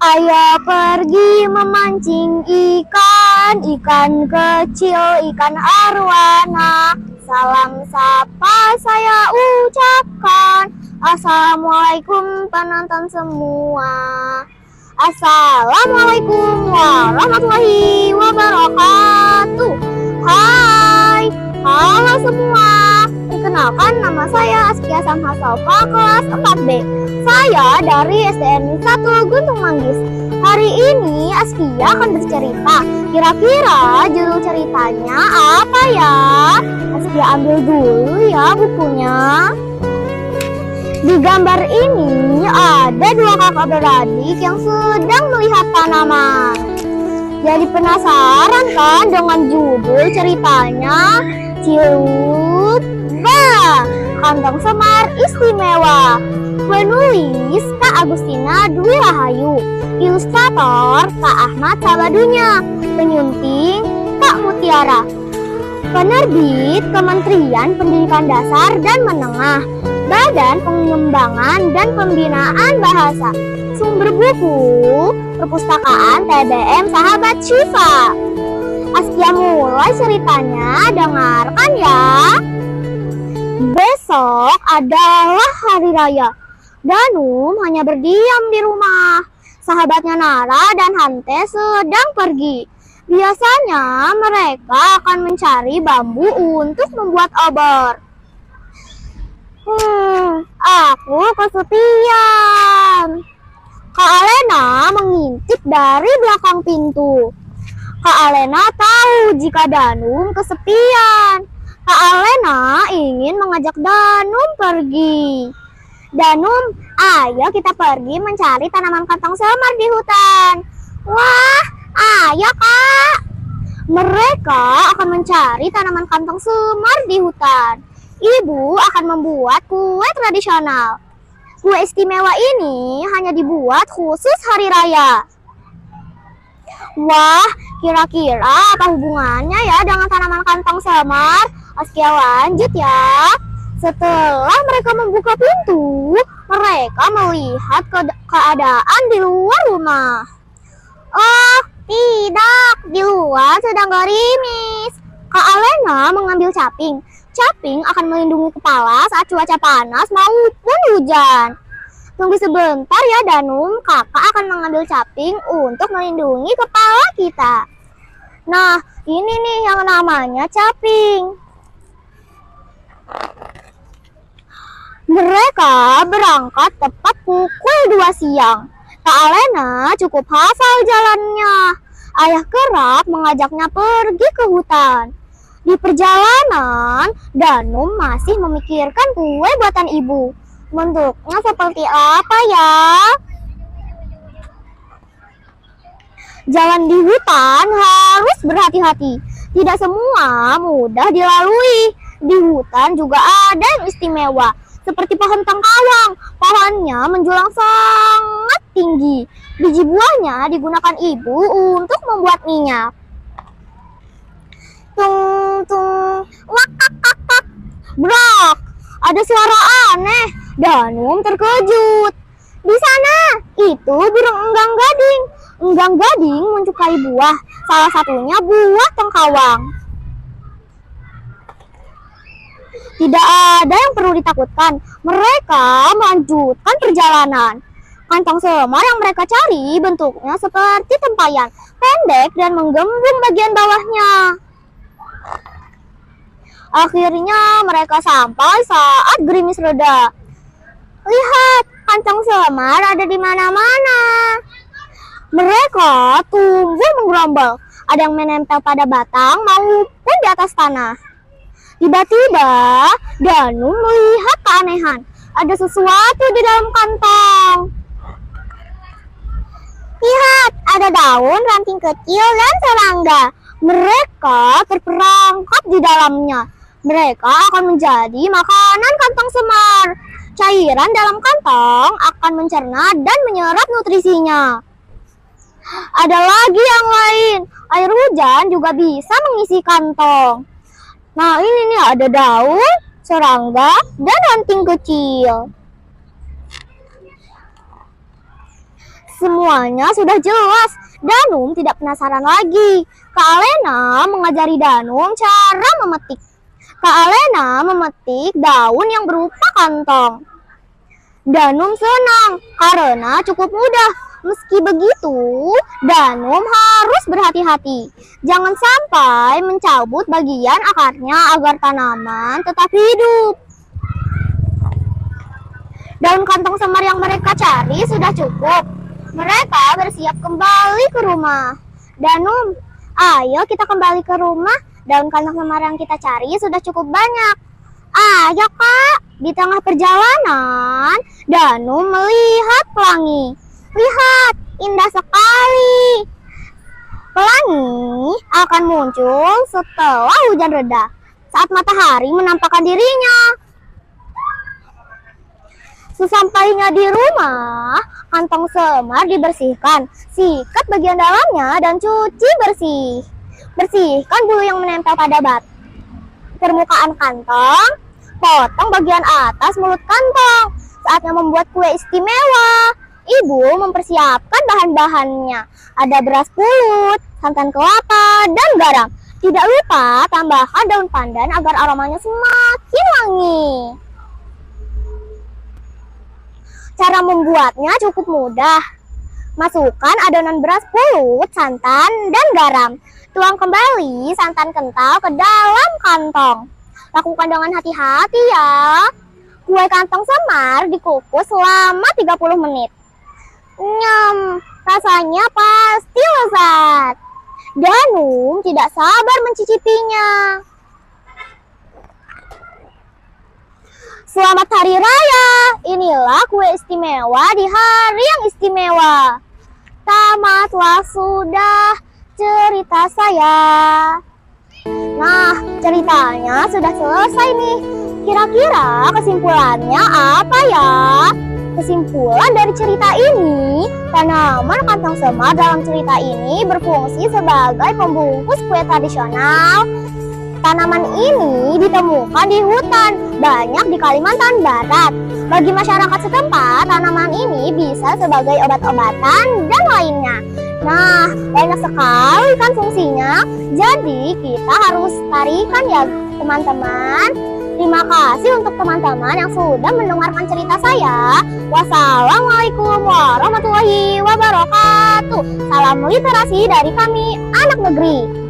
Ayo pergi memancing ikan, ikan kecil, ikan arwana. Salam sapa saya ucapkan. Assalamualaikum penonton semua. Assalamualaikum warahmatullahi wabarakatuh. Hai, halo semua. Perkenalkan, nama saya Askia Samhasalfa, kelas 4B. Saya dari SDN 1 Guntung Manggis. Hari ini Askia akan bercerita. Kira-kira judul ceritanya apa ya? Askia ambil dulu ya bukunya. Di gambar ini ada dua kakak beradik yang sedang melihat tanaman. Jadi penasaran kan dengan judul ceritanya? Ciut Ba, Kantong Semar Istimewa. Penulis Kak Agustina Dwi Rahayu. Ilustrator Kak Ahmad Sabadunya. Penyunting Kak Mutiara. Penerbit Kementerian Pendidikan Dasar dan Menengah, Badan Pengembangan dan Pembinaan Bahasa. Sumber buku Perpustakaan TBM Sahabat Syifa. Askia mulai ceritanya, dengarkan ya. Besok adalah hari raya. Danum hanya berdiam di rumah. Sahabatnya Nara dan Hante sedang pergi. Biasanya mereka akan mencari bambu untuk membuat obor. Aku kesepian. Kak Alena mengintip dari belakang pintu. Kak Alena tahu jika Danum kesepian. Kak Alena ingin mengajak Danum pergi. Danum, ayo kita pergi mencari tanaman kantong semar di hutan. Wah, ayo Kak. Mereka akan mencari tanaman kantong semar di hutan. Ibu akan membuat kue tradisional. Kue istimewa ini hanya dibuat khusus hari raya. Wah, kira-kira apa hubungannya ya dengan tanaman kantong semar? Askia lanjut ya. Setelah mereka membuka pintu, mereka melihat keadaan di luar rumah. Oh, tidak, di luar sedang gerimis. Kak Alena mengambil caping. Caping akan melindungi kepala saat cuaca panas maupun hujan. Tunggu sebentar ya Danum, kakak akan mengambil caping untuk melindungi kepala kita. Nah, ini nih yang namanya caping. Mereka berangkat tepat pukul 2 siang. Kak Alena cukup hafal jalannya. Ayah kerap mengajaknya pergi ke hutan. Di perjalanan, Danum masih memikirkan kue buatan ibu. Bentuknya seperti apa ya? Jalan di hutan harus berhati-hati. Tidak semua mudah dilalui. Di hutan juga ada yang istimewa, seperti pohon tengkawang. Pohonnya menjulang sangat tinggi. Biji buahnya digunakan ibu untuk membuat minyak. Tung tung, wak kak kak kak. Brak, ada suara aneh. Danum terkejut. Di sana, itu burung enggang-gading. Enggang-gading menyukai buah, salah satunya buah tengkawang. Tidak ada yang perlu ditakutkan. Mereka melanjutkan perjalanan. Kantong semar yang mereka cari bentuknya seperti tempayan, pendek dan menggembung bagian bawahnya. Akhirnya mereka sampai saat gerimis reda. Lihat, kantong semar ada di mana-mana. Mereka tumbuh menggerombol. Ada yang menempel pada batang maupun di atas tanah. Tiba-tiba, Danum melihat keanehan. Ada sesuatu di dalam kantong. Lihat, ada daun, ranting kecil, dan serangga. Mereka terperangkap di dalamnya. Mereka akan menjadi makanan kantong semar. Cairan dalam kantong akan mencerna dan menyerap nutrisinya. Ada lagi yang lain. Air hujan juga bisa mengisi kantong. Nah, ini nih ada daun, serangga, dan ranting kecil. Semuanya sudah jelas. Danum tidak penasaran lagi. Kak Alena mengajari Danum cara memetik. Kak Alena memetik daun yang berupa kantong. Danum senang karena cukup mudah. Meski begitu, Danum harus berhati-hati. Jangan sampai mencabut bagian akarnya agar tanaman tetap hidup. Daun kantong semar yang mereka cari sudah cukup. Mereka bersiap kembali ke rumah. Danum, ayo kita kembali ke rumah. Daun kantong semar yang kita cari sudah cukup banyak. Ayo Kak, di tengah perjalanan, Danum melihat pelangi. Lihat, indah sekali. Pelangi akan muncul setelah hujan reda, saat matahari menampakkan dirinya. Sesampainya di rumah, kantong semar dibersihkan, sikat bagian dalamnya dan cuci bersih. Bersihkan bulu yang menempel pada permukaan kantong, potong bagian atas mulut kantong. Saatnya membuat kue istimewa. Ibu mempersiapkan bahan-bahannya. Ada beras pulut, santan kelapa, dan garam. Tidak lupa tambahkan daun pandan agar aromanya semakin wangi. Cara membuatnya cukup mudah. Masukkan adonan beras pulut, santan, dan garam. Tuang kembali santan kental ke dalam kantong. Lakukan dengan hati-hati ya. Kue kantong semar dikukus selama 30 menit. Nyam, rasanya pasti lezat. Danum tidak sabar mencicipinya. Selamat Hari Raya. Inilah kue istimewa di hari yang istimewa. Tamatlah sudah cerita saya. Nah, ceritanya sudah selesai nih. Kira-kira kesimpulannya apa ya? Kesimpulan dari cerita ini, tanaman kantong semar dalam cerita ini berfungsi sebagai pembungkus kue tradisional. Tanaman ini ditemukan di hutan, banyak di Kalimantan Barat. Bagi masyarakat setempat, tanaman ini bisa sebagai obat-obatan dan lainnya. Nah, banyak sekali kan fungsinya. Jadi kita harus tarikan ya teman-teman. Terima kasih untuk teman-teman yang sudah mendengarkan cerita saya. Wassalamualaikum warahmatullahi wabarakatuh. Salam literasi dari kami, anak negeri.